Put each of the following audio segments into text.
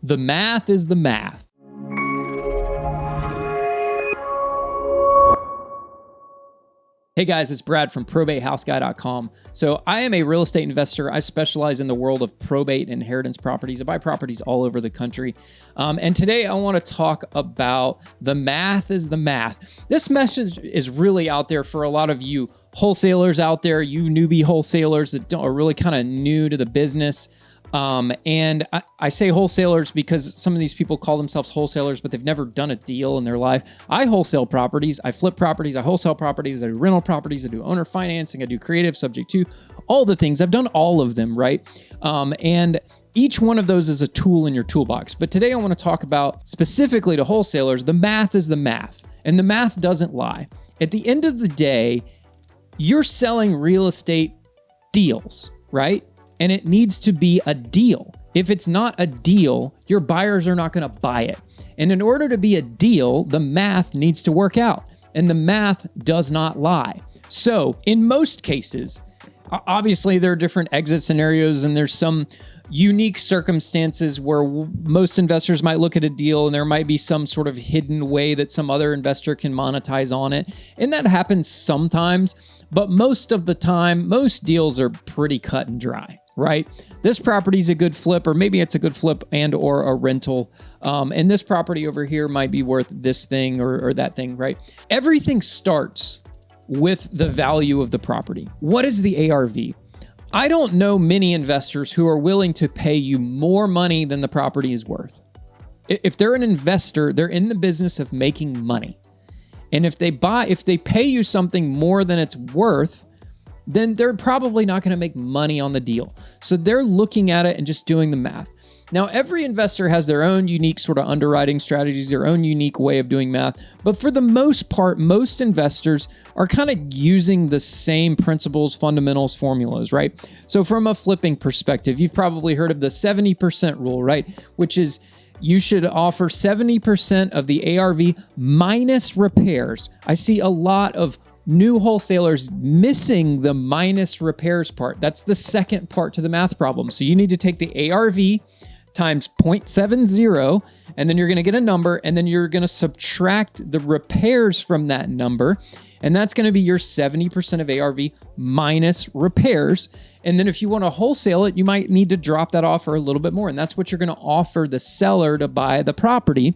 The math is the math. Hey guys, it's Brad from probatehouseguy.com. So I am a real estate investor. I specialize in the world of probate and inheritance properties. I buy properties all over the country. And today I want to talk about the math is the math. This message is really out there for a lot of you wholesalers out there, you newbie wholesalers that are really kind of new to the business. And I say wholesalers because some of these people call themselves wholesalers, but they've never done a deal in their life. I wholesale properties, I flip properties, I wholesale properties, I do rental properties, I do owner financing, I do creative, subject to, all the things. I've done all of them, right? And each one of those is a tool in your toolbox. But today I want to talk about specifically to wholesalers, the math is the math, and the math doesn't lie. At the end of the day, you're selling real estate deals, right? And it needs to be a deal. If it's not a deal, your buyers are not going to buy it. And in order to be a deal, the math needs to work out. And the math does not lie. So in most cases, obviously there are different exit scenarios and there's some unique circumstances where most investors might look at a deal and there might be some sort of hidden way that some other investor can monetize on it. And that happens sometimes, but most of the time, most deals are pretty cut and dry. Right? This property is a good flip, or maybe it's a good flip and or a rental. And this property over here might be worth this thing or that thing, right? Everything starts with the value of the property. What is the ARV? I don't know many investors who are willing to pay you more money than the property is worth. If they're an investor, they're in the business of making money. And if they pay you something more than it's worth, then they're probably not going to make money on the deal. So they're looking at it and just doing the math. Now, every investor has their own unique sort of underwriting strategies, their own unique way of doing math. But for the most part, most investors are kind of using the same principles, fundamentals, formulas, right? So from a flipping perspective, you've probably heard of the 70% rule, right? Which is you should offer 70% of the ARV minus repairs. I see a lot of new wholesalers missing the minus repairs part. That's the second part to the math problem. So you need to take the ARV times 0.70, and then you're going to get a number, and then you're going to subtract the repairs from that number. And that's going to be your 70% of ARV minus repairs. And then if you want to wholesale it, you might need to drop that offer a little bit more. And that's what you're going to offer the seller to buy the property,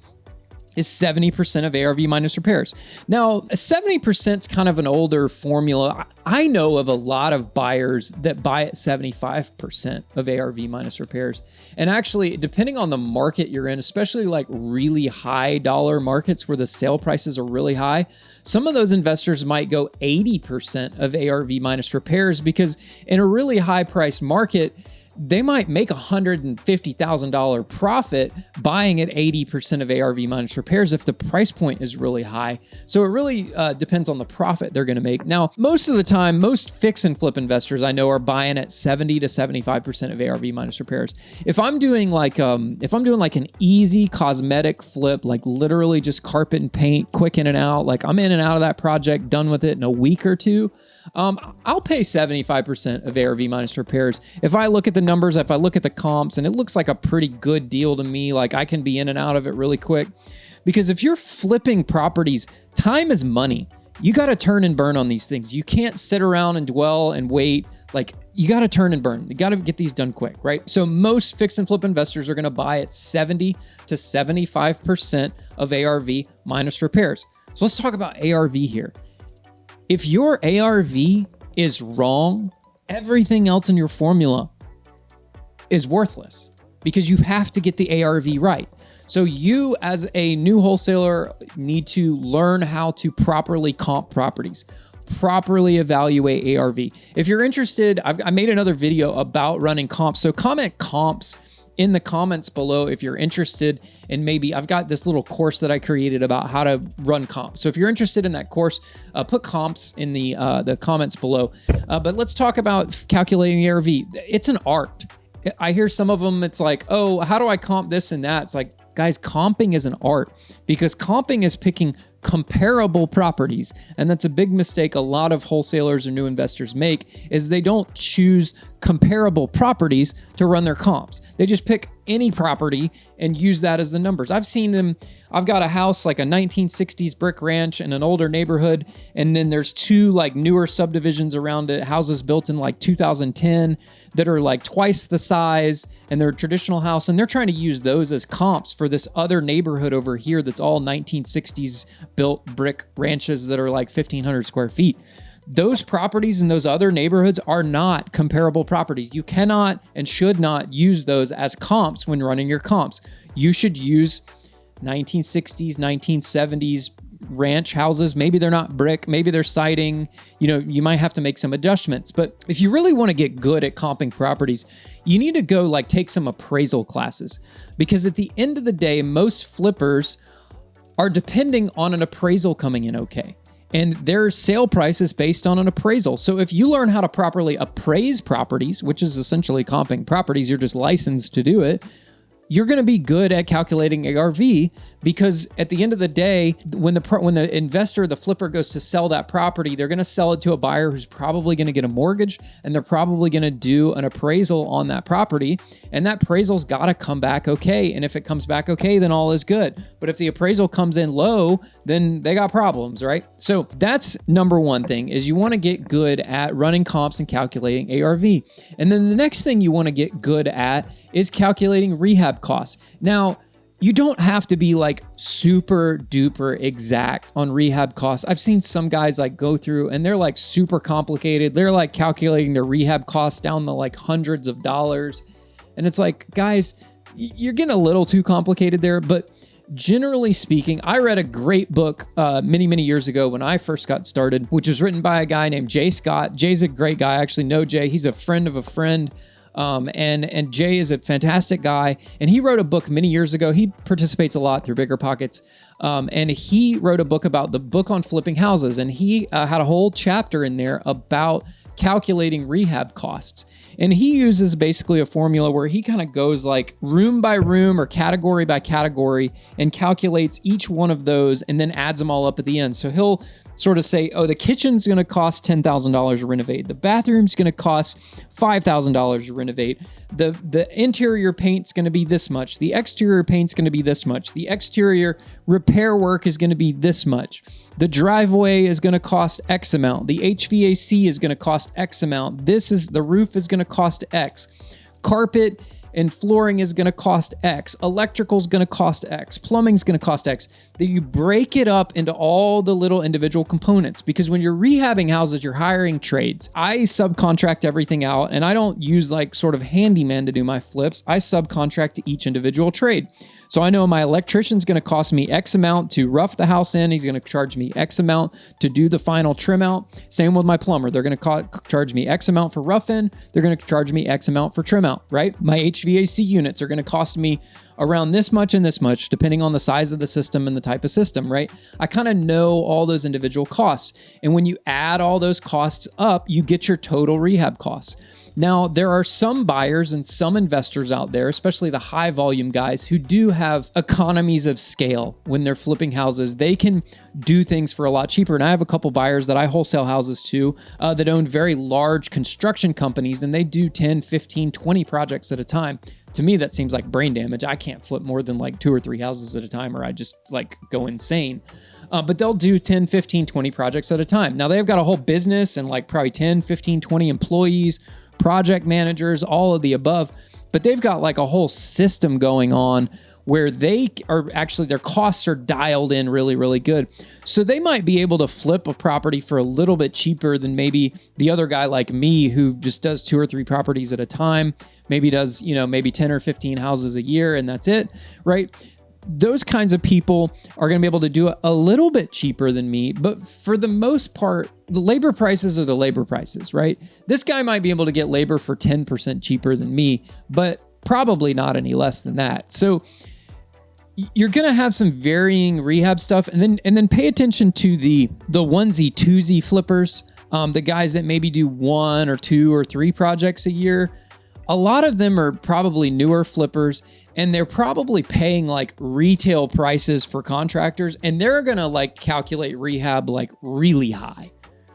is 70% of ARV minus repairs. Now, 70% is kind of an older formula. I know of a lot of buyers that buy at 75% of ARV minus repairs. And actually, depending on the market you're in, especially like really high dollar markets where the sale prices are really high, some of those investors might go 80% of ARV minus repairs because in a really high priced market, they might make $150,000 profit buying at 80% of ARV minus repairs if the price point is really high. So it really depends on the profit they're going to make. Now, most of the time, most fix and flip investors I know are buying at 70 to 75% of ARV minus repairs. If I'm doing like an easy cosmetic flip, like literally just carpet and paint, quick in and out, like I'm in and out of that project, done with it in a week or two, I'll pay 75% of ARV minus repairs. If I look at the numbers, if I look at the comps, and it looks like a pretty good deal to me, like I can be in and out of it really quick. Because if you're flipping properties, time is money. You got to turn and burn on these things. You can't sit around and dwell and wait. Like you got to turn and burn. You got to get these done quick, right? So most fix and flip investors are going to buy at 70 to 75% of ARV minus repairs. So let's talk about ARV here. If your ARV is wrong, everything else in your formula is worthless because you have to get the ARV right. So you as a new wholesaler need to learn how to properly comp properties, properly evaluate ARV. If you're interested, I made another video about running comps. So comment comps in the comments below if you're interested. And maybe I've got this little course that I created about how to run comps. So if you're interested in that course, put comps in the comments below. But let's talk about calculating the ARV. It's an art. I hear some of them, it's like, oh, how do I comp this and that? It's like, guys, comping is an art because comping is picking comparable properties. And that's a big mistake a lot of wholesalers or new investors make, is they don't choose comparable properties to run their comps. They just pick any property and use that as the numbers. I've seen them. I've got a house, like a 1960s brick ranch in an older neighborhood, and then there's two like newer subdivisions around it, houses built in like 2010 that are like twice the size, and they're a traditional house, and they're trying to use those as comps for this other neighborhood over here that's all 1960s built brick ranches that are like 1,500 square feet. Those properties in those other neighborhoods are not comparable properties. You cannot and should not use those as comps when running your comps. You should use 1960s, 1970s ranch houses. Maybe they're not brick, maybe they're siding. You might have to make some adjustments. But if you really want to get good at comping properties, you need to go like take some appraisal classes, because at the end of the day, most flippers are depending on an appraisal coming in okay. And their sale price is based on an appraisal. So if you learn how to properly appraise properties, which is essentially comping properties, you're just licensed to do it, you're going to be good at calculating ARV, because at the end of the day, when the investor, the flipper, goes to sell that property, they're going to sell it to a buyer who's probably going to get a mortgage, and they're probably going to do an appraisal on that property, and that appraisal's got to come back okay. And if it comes back okay, then all is good. But if the appraisal comes in low, then they got problems, right? So that's number one thing, is you want to get good at running comps and calculating ARV. And then the next thing you want to get good at is calculating rehab costs. Now, you don't have to be like super duper exact on rehab costs. I've seen some guys like go through and they're like super complicated. They're like calculating their rehab costs down to like hundreds of dollars. And it's like, guys, you're getting a little too complicated there. But generally speaking, I read a great book many, many years ago when I first got started, which was written by a guy named Jay Scott. Jay's a great guy. I actually know Jay. He's a friend of a friend. And Jay is a fantastic guy, and he wrote a book many years ago. He participates a lot through Bigger Pockets. And he wrote a book about the book on flipping houses. And he had a whole chapter in there about calculating rehab costs. And he uses basically a formula where he kind of goes like room by room or category by category and calculates each one of those and then adds them all up at the end. So he'll sort of say, oh, the kitchen's going to cost $10,000 to renovate. The bathroom's going to cost $5,000 to renovate. The interior paint's going to be this much. The exterior paint's going to be this much. The exterior repair work is going to be this much. The driveway is going to cost X amount. The HVAC is going to cost X amount. The roof is going to cost X. Carpet and flooring is going to cost X. Electrical is going to cost X. Plumbing is going to cost X. Then you break it up into all the little individual components, because when you're rehabbing houses, you're hiring trades. I subcontract everything out, and I don't use like sort of handyman to do my flips. I subcontract to each individual trade. So I know my electrician's going to cost me X amount to rough the house in. He's going to charge me X amount to do the final trim out. Same with my plumber. They're going to charge me X amount for rough in. They're going to charge me X amount for trim out, right? My HVAC units are going to cost me around this much and this much, depending on the size of the system and the type of system, right? I kind of know all those individual costs. And when you add all those costs up, you get your total rehab costs. Now, there are some buyers and some investors out there, especially the high volume guys, who do have economies of scale when they're flipping houses. They can do things for a lot cheaper. And I have a couple buyers that I wholesale houses to that own very large construction companies, and they do 10, 15, 20 projects at a time. To me, that seems like brain damage. I can't flip more than like 2 or 3 houses at a time, or I just like go insane. But they'll do 10, 15, 20 projects at a time. Now, they've got a whole business and like probably 10, 15, 20 employees, project managers, all of the above, but they've got like a whole system going on where they are actually, their costs are dialed in really, really good. So they might be able to flip a property for a little bit cheaper than maybe the other guy like me who just does 2 or 3 properties at a time, maybe does, maybe 10 or 15 houses a year and that's it, right? Those kinds of people are going to be able to do it a little bit cheaper than me, but for the most part, the labor prices are the labor prices, right? This guy might be able to get labor for 10% cheaper than me, but probably not any less than that. So you're going to have some varying rehab stuff, and then pay attention to the onesie twosie flippers, the guys that maybe do 1 or 2 or 3 projects a year. A lot of them are probably newer flippers, and they're probably paying like retail prices for contractors, and they're going to like calculate rehab like really high,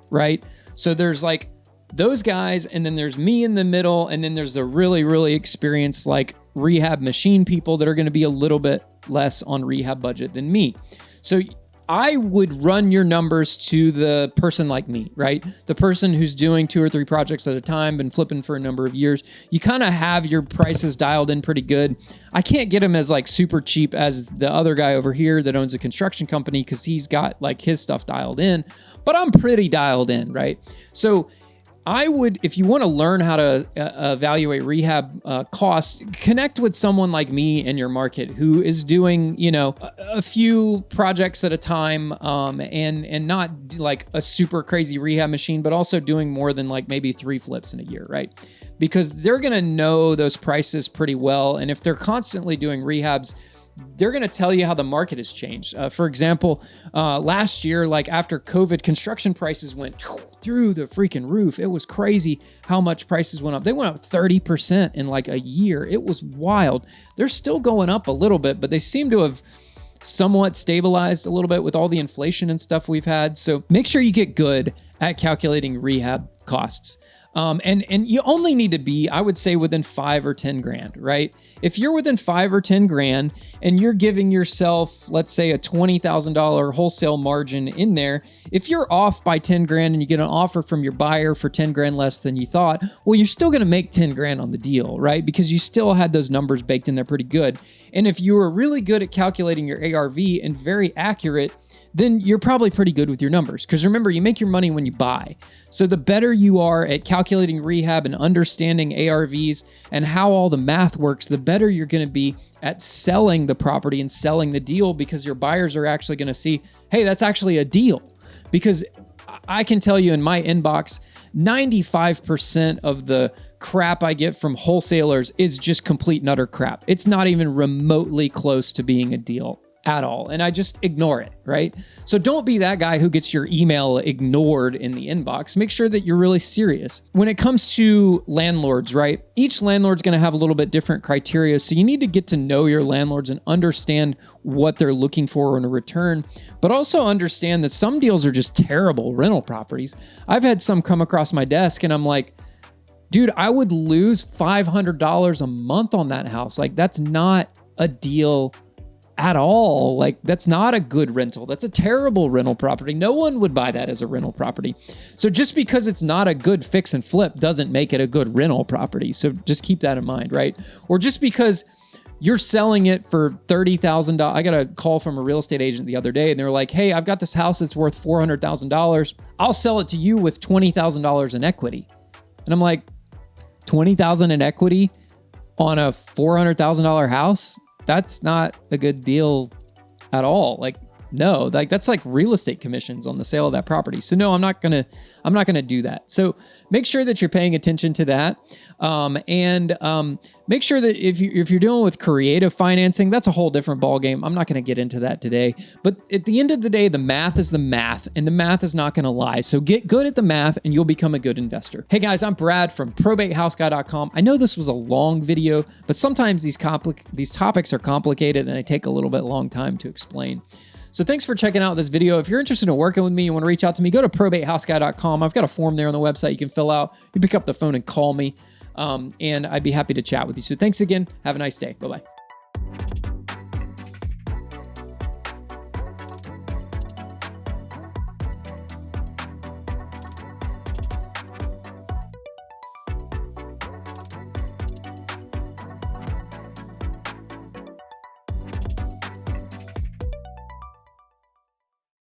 right? So there's like those guys, and then there's me in the middle, and then there's the really, really experienced like rehab machine people that are going to be a little bit less on rehab budget than me. So I would run your numbers to the person like me, right? The person who's doing 2 or 3 projects at a time, been flipping for a number of years. You kind of have your prices dialed in pretty good. I can't get them as like super cheap as the other guy over here that owns a construction company because he's got like his stuff dialed in, but I'm pretty dialed in, right? So I would, if you want to learn how to evaluate rehab costs, connect with someone like me in your market who is doing, you know, a few projects at a time, and not like a super crazy rehab machine, but also doing more than like maybe 3 flips in a year, right? Because they're going to know those prices pretty well. And if they're constantly doing rehabs, they're going to tell you how the market has changed. For example, last year, like after COVID, construction prices went through the freaking roof. It was crazy how much prices went up. They went up 30% in like a year. It was wild. They're still going up a little bit, but they seem to have somewhat stabilized a little bit with all the inflation and stuff we've had. So make sure you get good at calculating rehab costs. And you only need to be, I would say, within 5 or 10 grand, right? If you're within 5 or 10 grand and you're giving yourself, let's say, a $20,000 wholesale margin in there, if you're off by 10 grand and you get an offer from your buyer for 10 grand less than you thought, well, you're still going to make 10 grand on the deal, right? Because you still had those numbers baked in there pretty good. And if you were really good at calculating your ARV and very accurate, then you're probably pretty good with your numbers. Because remember, you make your money when you buy. So the better you are at calculating rehab and understanding ARVs and how all the math works, the better you're going to be at selling the property and selling the deal, because your buyers are actually going to see, hey, that's actually a deal. Because I can tell you in my inbox, 95% of the crap I get from wholesalers is just complete and utter crap. It's not even remotely close to being a deal at all. And I just ignore it, right? So don't be that guy who gets your email ignored in the inbox. Make sure that you're really serious. When it comes to landlords, right? Each landlord's going to have a little bit different criteria. So you need to get to know your landlords and understand what they're looking for in a return, but also understand that some deals are just terrible rental properties. I've had some come across my desk and I'm like, dude, I would lose $500 a month on that house. Like, that's not a deal at all. Like, that's not a good rental. That's a terrible rental property. No one would buy that as a rental property. So just because it's not a good fix and flip doesn't make it a good rental property. So just keep that in mind, right? Or just because you're selling it for $30,000. I got a call from a real estate agent the other day and they were like, hey, I've got this house that's worth $400,000. I'll sell it to you with $20,000 in equity. And I'm like, $20,000 in equity on a $400,000 house? That's not a good deal at all. Like, no, like that's like real estate commissions on the sale of that property. So no, I'm not gonna do that. So make sure that you're paying attention to that, and make sure that if you're dealing with creative financing, that's a whole different ballgame. I'm not gonna get into that today. But at the end of the day, the math is the math, and the math is not gonna lie. So get good at the math, and you'll become a good investor. Hey guys, I'm Brad from probatehouseguy.com. I know this was a long video, but sometimes these topics are complicated, and they take a little bit long time to explain. So thanks for checking out this video. If you're interested in working with me, you want to reach out to me, go to probatehouseguy.com. I've got a form there on the website you can fill out. You pick up the phone and call me, and I'd be happy to chat with you. So thanks again. Have a nice day. Bye-bye.